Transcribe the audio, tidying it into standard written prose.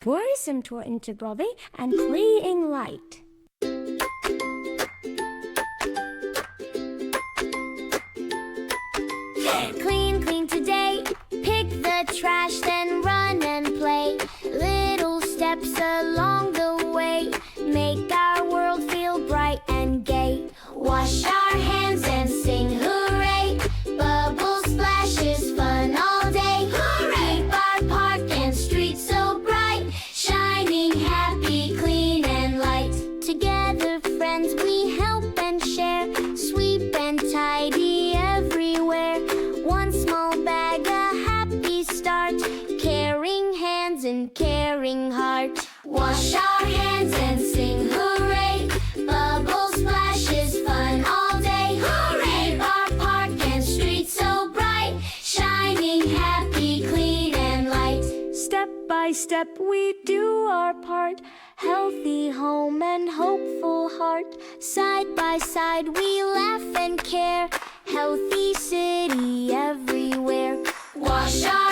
Pour some into gravy and clean light. Clean, clean today. Pick the trash, then run and play. Little steps along the way make our world feel bright and gay. Wash our hands and sing hooray. Bubble splashes, fun all day. Hooray! Keep our park and street so bright, shining, happy, clean and light. Together, friends, we help and share. Sweep and tidy everywhere. One small bag, a happy start. Caring hands and caring heart. Wash our hands and sing hooray. Bubble splashes, fun all day. Hooray! Keep our park and street so bright, shining, happy, clean and light. Step by step we do our part. Healthy home and hopeful heart. Side by side we laugh and care. Healthy city everywhere. Wash our